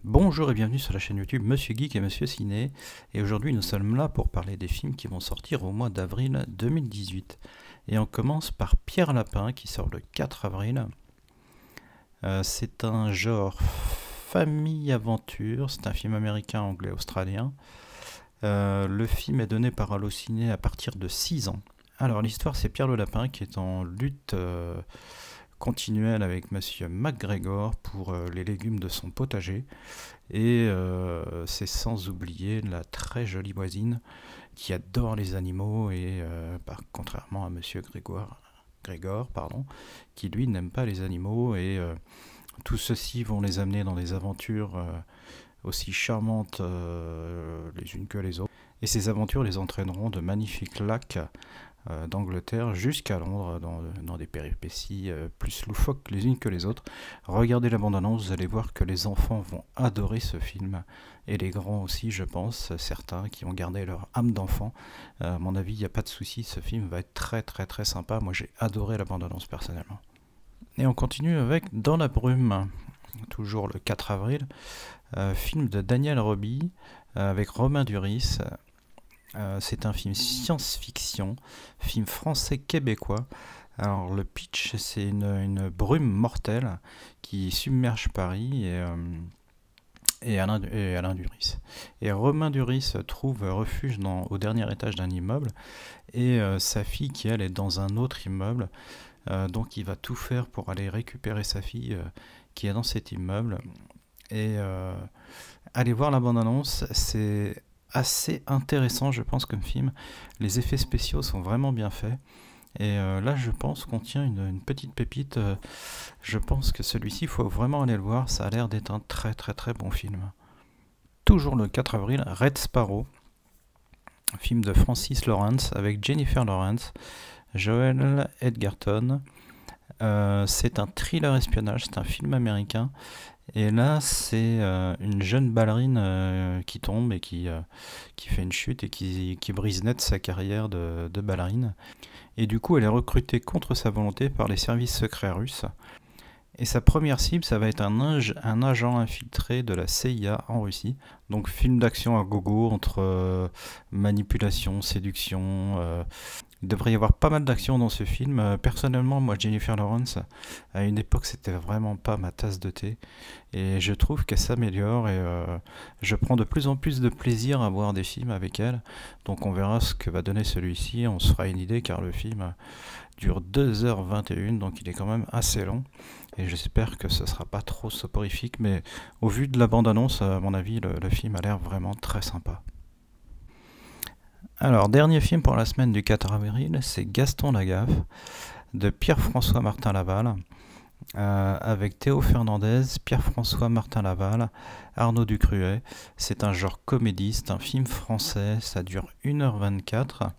Bonjour et bienvenue sur la chaîne YouTube Monsieur Geek et Monsieur Ciné. Et aujourd'hui nous sommes là pour parler des films qui vont sortir au mois d'avril 2018. Et on commence par Pierre Lapin qui sort le 4 avril. C'est un genre famille-aventure, c'est un film américain, anglais, australien. Le film est donné par Allociné à partir de 6 ans. Alors l'histoire, c'est Pierre le Lapin qui est en lutte continuelle avec Monsieur McGregor pour les légumes de son potager. Et c'est sans oublier la très jolie voisine qui adore les animaux et contrairement à Monsieur Grégor, qui lui n'aime pas les animaux et tout ceci vont les amener dans des aventures aussi charmantes les unes que les autres. Et ces aventures les entraîneront de magnifiques lacs d'Angleterre jusqu'à Londres dans des péripéties plus loufoques les unes que les autres. Regardez la bande-annonce, vous allez voir que les enfants vont adorer ce film et les grands aussi, je pense, certains qui ont gardé leur âme d'enfant. À mon avis, il n'y a pas de souci, ce film va être très sympa. Moi j'ai adoré la bande-annonce personnellement. Et on continue avec Dans la brume, toujours le 4 avril, film de Daniel Roby avec Romain Duris. C'est un film science-fiction, film français-québécois. Alors le pitch, c'est une brume mortelle qui submerge Paris et Alain Duris. Et Romain Duris trouve refuge au dernier étage d'un immeuble et sa fille qui elle est dans un autre immeuble. Donc il va tout faire pour aller récupérer sa fille qui est dans cet immeuble. Et allez voir la bande-annonce, c'est assez intéressant je pense comme film. Les effets spéciaux sont vraiment bien faits. Et là je pense qu'on tient une petite pépite. Je pense que celui-ci, il faut vraiment aller le voir. Ça a l'air d'être un très bon film. Toujours le 4 avril, Red Sparrow. Un film de Francis Lawrence avec Jennifer Lawrence, Joel Edgerton. C'est un thriller espionnage, c'est un film américain. Et là, c'est une jeune ballerine qui tombe et qui fait une chute et qui brise net sa carrière de ballerine. Et du coup, elle est recrutée contre sa volonté par les services secrets russes. Et sa première cible, ça va être un agent infiltré de la CIA en Russie. Donc film d'action à gogo entre manipulation, séduction. Il devrait y avoir pas mal d'action dans ce film. Personnellement, moi, Jennifer Lawrence, à une époque, c'était vraiment pas ma tasse de thé. Et je trouve qu'elle s'améliore et je prends de plus en plus de plaisir à voir des films avec elle. Donc on verra ce que va donner celui-ci. On se fera une idée car le film dure 2h21, donc il est quand même assez long. Et j'espère que ce sera pas trop soporifique. Mais au vu de la bande-annonce, à mon avis, le film a l'air vraiment très sympa. Alors, dernier film pour la semaine du 4 avril, c'est Gaston Lagaffe de Pierre-François Martin Laval avec Théo Fernandez, Pierre-François Martin Laval, Arnaud Ducruet. C'est un genre comédie, c'est un film français, ça dure 1h24.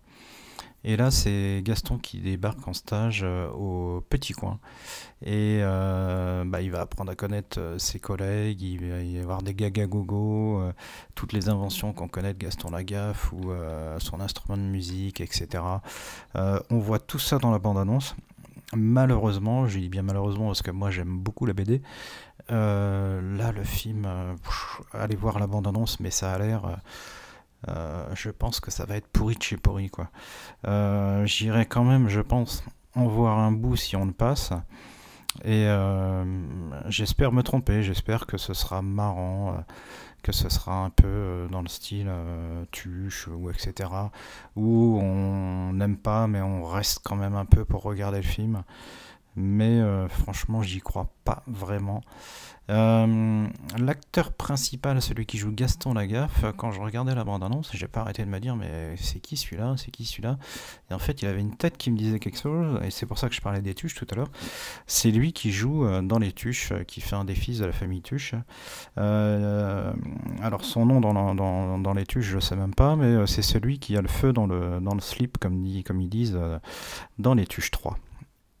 Et là, c'est Gaston qui débarque en stage au Petit Coin. Et il va apprendre à connaître ses collègues, il va y avoir des gaga gogo, toutes les inventions qu'on connaît de Gaston Lagaffe ou son instrument de musique, etc. On voit tout ça dans la bande-annonce. Malheureusement, je dis bien malheureusement parce que moi j'aime beaucoup la BD. Là, le film, allez voir la bande-annonce, mais ça a l'air... je pense que ça va être pourri de chez pourri, quoi. J'irai quand même, je pense, en voir un bout si on le passe. Et j'espère me tromper, j'espère que ce sera marrant, que ce sera un peu dans le style Tuche ou etc. Où on n'aime pas mais on reste quand même un peu pour regarder le film. Mais franchement j'y crois pas vraiment. L'acteur principal, celui qui joue Gaston Lagaffe, quand je regardais la bande-annonce, j'ai pas arrêté de me dire mais c'est qui celui-là, c'est qui celui-là. Et en fait il avait une tête qui me disait quelque chose, et c'est pour ça que je parlais des Tuches tout à l'heure. C'est lui qui joue dans les Tuches, qui fait un des fils de la famille Tuche. Alors son nom dans les Tuches je sais même pas, mais c'est celui qui a le feu dans le slip comme ils disent dans les Tuches 3.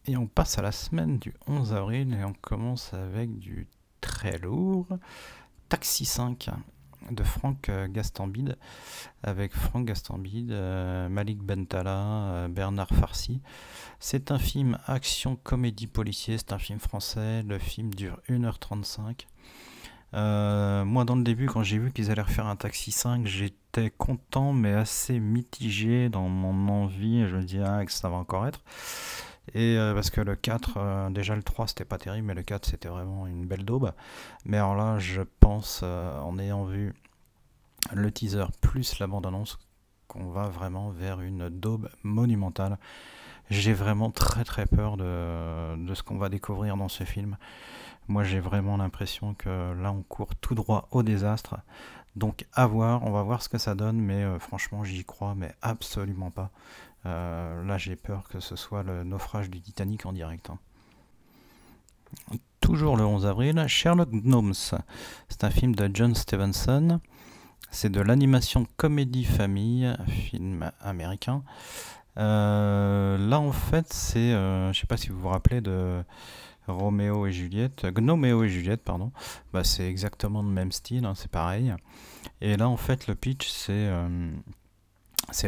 Et on passe à la semaine du 11 avril et on commence avec du très lourd. Taxi 5 de Franck Gastambide avec Franck Gastambide, Malik Bentala, Bernard Farcy. C'est un film action comédie policier, c'est un film français, le film dure 1h35. Moi, dans le début, quand j'ai vu qu'ils allaient refaire un Taxi 5, j'étais content, mais assez mitigé dans mon envie. Je me dis, ah, que ça va encore être. Et parce que le 4, déjà le 3 c'était pas terrible, mais le 4 c'était vraiment une belle daube. Mais alors là, je pense, en ayant vu le teaser plus la bande-annonce, qu'on va vraiment vers une daube monumentale. J'ai vraiment très très peur de ce qu'on va découvrir dans ce film. Moi j'ai vraiment l'impression que là on court tout droit au désastre. Donc à voir, on va voir ce que ça donne, mais franchement j'y crois, mais absolument pas. Là j'ai peur que ce soit le naufrage du Titanic en direct, hein. Toujours le 11 avril, Sherlock Gnomes. C'est un film de John Stevenson. C'est de l'animation comédie-famille, film américain. Là en fait c'est, je sais pas si vous vous rappelez de Roméo et Juliette, Gnoméo et Juliette, pardon. Bah, c'est exactement le même style, hein, c'est pareil. Et là en fait le pitch c'est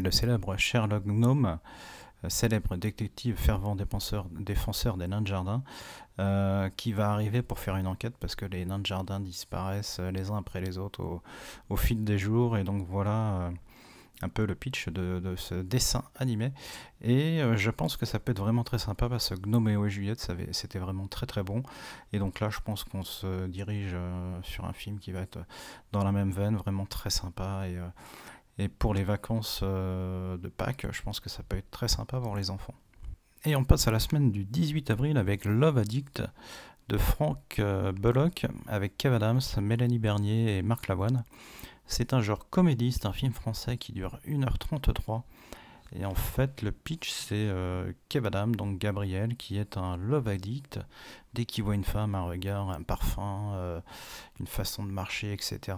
le célèbre Sherlock Gnome, célèbre détective fervent défenseur des nains de jardin, qui va arriver pour faire une enquête parce que les nains de jardin disparaissent les uns après les autres au fil des jours. Et donc voilà un peu le pitch de ce dessin animé. Et je pense que ça peut être vraiment très sympa parce que Gnoméo et Juliette, c'était vraiment très très bon. Et donc là, je pense qu'on se dirige sur un film qui va être dans la même veine, vraiment très sympa. Et pour les vacances de Pâques, je pense que ça peut être très sympa pour les enfants. Et on passe à la semaine du 18 avril avec Love Addict de Frank Bullock avec Kev Adams, Mélanie Bernier et Marc Lavoine. C'est un genre comédie, c'est un film français qui dure 1h33. Et en fait, le pitch, c'est Kev Adams, donc Gabriel, qui est un love addict. Dès qu'il voit une femme, un regard, un parfum, une façon de marcher, etc.,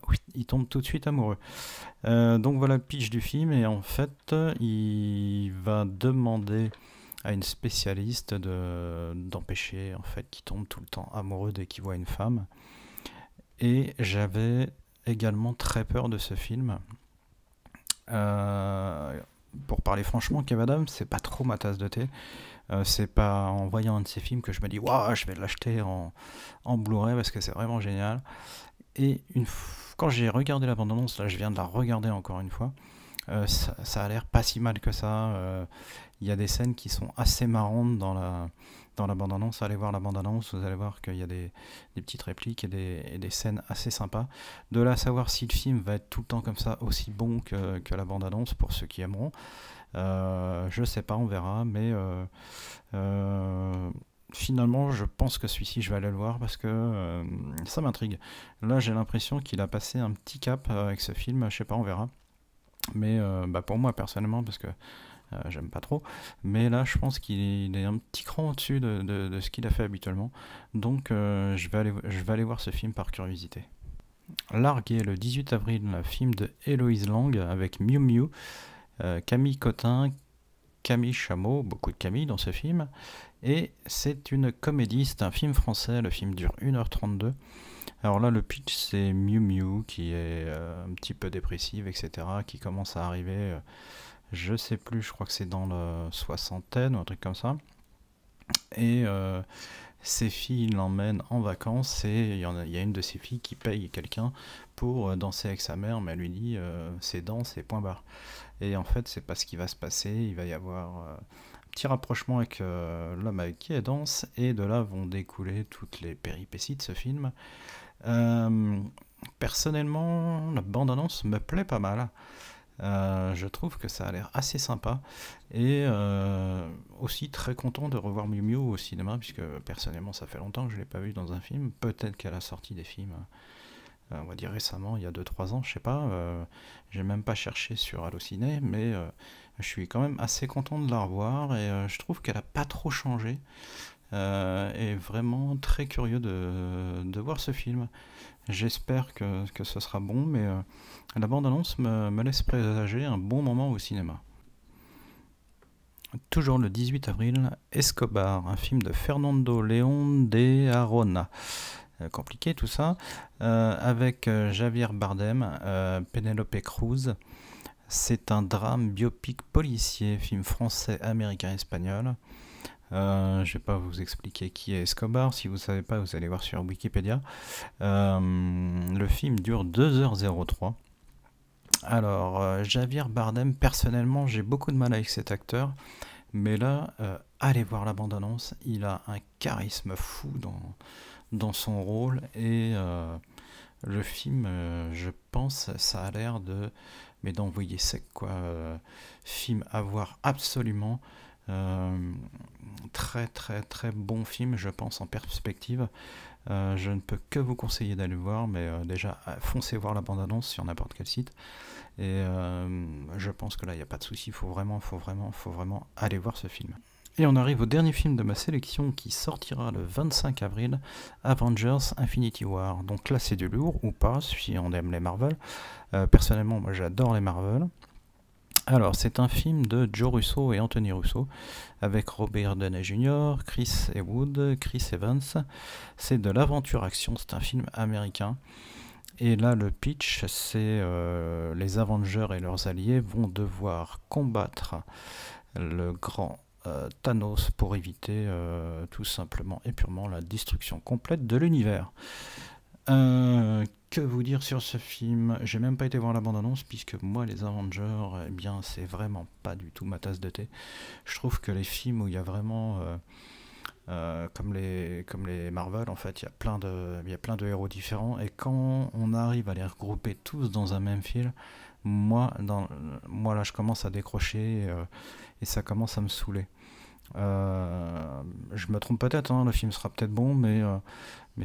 oui, il tombe tout de suite amoureux. Donc voilà le pitch du film. Et en fait, il va demander à une spécialiste d'empêcher en fait qu'il tombe tout le temps amoureux dès qu'il voit une femme. Et j'avais également très peur de ce film. Pour parler franchement, Kev Adams, c'est pas trop ma tasse de thé. C'est pas en voyant un de ces films que je me dis waouh, je vais l'acheter en Blu-ray parce que c'est vraiment génial. Et quand j'ai regardé la bande-annonce, là je viens de la regarder encore une fois, ça a l'air pas si mal que ça. Il y a des scènes qui sont assez marrantes dans la bande-annonce. Allez voir la bande-annonce, vous allez voir qu'il y a des petites répliques et des scènes assez sympas. De là à savoir si le film va être tout le temps comme ça, aussi bon que la bande-annonce, pour ceux qui aimeront. Je sais pas, on verra, mais finalement, je pense que celui-ci, je vais aller le voir parce que ça m'intrigue. Là, j'ai l'impression qu'il a passé un petit cap avec ce film, je sais pas, on verra. Mais pour moi, personnellement, parce que j'aime pas trop, mais là je pense qu'il est un petit cran au-dessus de ce qu'il a fait habituellement, donc je vais aller voir ce film par curiosité. Largué le 18 avril, un film de Héloïse Lang avec Miu Miu, Camille Cotin, Camille Chameau, beaucoup de Camille dans ce film, et c'est une comédie, c'est un film français, le film dure 1h32. Alors là le pitch c'est Miu Miu qui est un petit peu dépressive, etc., qui commence à arriver, je sais plus, je crois que c'est dans la soixantaine ou un truc comme ça. Et ses filles l'emmènent en vacances et il y a une de ses filles qui paye quelqu'un pour danser avec sa mère, mais elle lui dit c'est danse et point barre. Et en fait, c'est pas ce qui va se passer. Il va y avoir un petit rapprochement avec l'homme avec qui elle danse, et de là vont découler toutes les péripéties de ce film. Personnellement, la bande-annonce me plaît pas mal. Je trouve que ça a l'air assez sympa, et aussi très content de revoir Miu Miu au cinéma, puisque personnellement ça fait longtemps que je ne l'ai pas vu dans un film. Peut-être qu'elle a sorti des films, on va dire récemment, il y a 2-3 ans, je sais pas, j'ai même pas cherché sur Allociné, mais je suis quand même assez content de la revoir, et je trouve qu'elle a pas trop changé, et vraiment très curieux de voir ce film. J'espère que ce sera bon, mais la bande-annonce me laisse présager un bon moment au cinéma. Toujours le 18 avril, Escobar, un film de Fernando León de Arona. Compliqué tout ça, avec Javier Bardem, Penélope Cruz. C'est un drame biopic policier, film français, américain, espagnol. Je vais pas vous expliquer qui est Escobar. Si vous savez pas, vous allez voir sur Wikipédia. Le film dure 2h03. Alors, Javier Bardem, personnellement, j'ai beaucoup de mal avec cet acteur. Mais là, allez voir la bande-annonce. Il a un charisme fou dans son rôle. Et le film, je pense, ça a l'air de... Mais d'envoyer sec, quoi. Film à voir absolument. Très très très bon film, je pense, en perspective. Je ne peux que vous conseiller d'aller le voir, mais déjà foncez voir la bande-annonce sur n'importe quel site. Et je pense que là il n'y a pas de souci, faut vraiment aller voir ce film. Et on arrive au dernier film de ma sélection qui sortira le 25 avril, Avengers Infinity War. Donc là c'est du lourd ou pas, si on aime les Marvel. Personnellement moi j'adore les Marvel. Alors, c'est un film de Joe Russo et Anthony Russo, avec Robert Downey Jr., Chris Hemsworth, Chris Evans. C'est de l'aventure-action, c'est un film américain. Et là, le pitch, c'est les Avengers et leurs alliés vont devoir combattre le grand Thanos pour éviter tout simplement et purement la destruction complète de l'univers. Que vous dire sur ce film? J'ai même pas été voir la bande-annonce puisque moi les Avengers, eh bien c'est vraiment pas du tout ma tasse de thé. Je trouve que les films où il y a vraiment comme les Marvel en fait, il y a plein de héros différents et quand on arrive à les regrouper tous dans un même film, moi là je commence à décrocher et ça commence à me saouler. Je me trompe peut-être, hein, le film sera peut-être bon, mais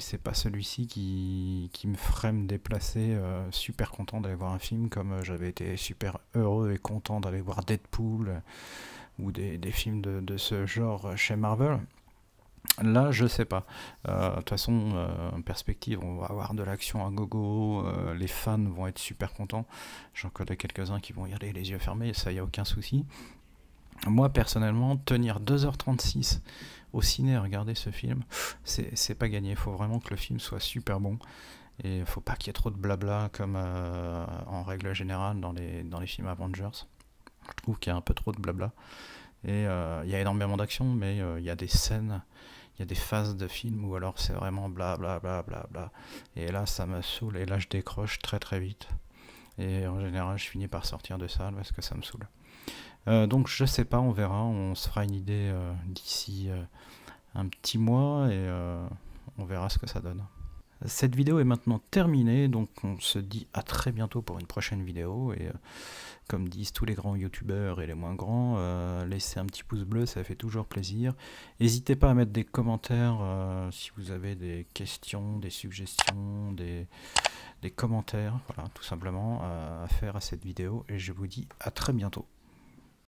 c'est pas celui-ci qui me ferait me déplacer. Super content d'aller voir un film comme j'avais été super heureux et content d'aller voir Deadpool ou des films de ce genre chez Marvel. Là, je sais pas. De toute façon, en perspective, on va avoir de l'action à gogo. Les fans vont être super contents. J'en connais quelques-uns qui vont y aller les yeux fermés, ça y a aucun souci. Moi, personnellement, tenir 2h36 au ciné à regarder ce film, c'est pas gagné. Il faut vraiment que le film soit super bon. Et il faut pas qu'il y ait trop de blabla comme en règle générale dans les films Avengers. Je trouve qu'il y a un peu trop de blabla. Et il y a énormément d'action, mais il y a des scènes, il y a des phases de film où alors c'est vraiment blablabla. Et là, ça me saoule. Et là, je décroche très très vite. Et en général, je finis par sortir de salle parce que ça me saoule. Donc je sais pas, on verra, on se fera une idée d'ici un petit mois et on verra ce que ça donne. Cette vidéo est maintenant terminée, donc on se dit à très bientôt pour une prochaine vidéo et comme disent tous les grands youtubeurs et les moins grands, laissez un petit pouce bleu, ça fait toujours plaisir. N'hésitez pas à mettre des commentaires si vous avez des questions, des suggestions, des commentaires, voilà, tout simplement à faire à cette vidéo et je vous dis à très bientôt.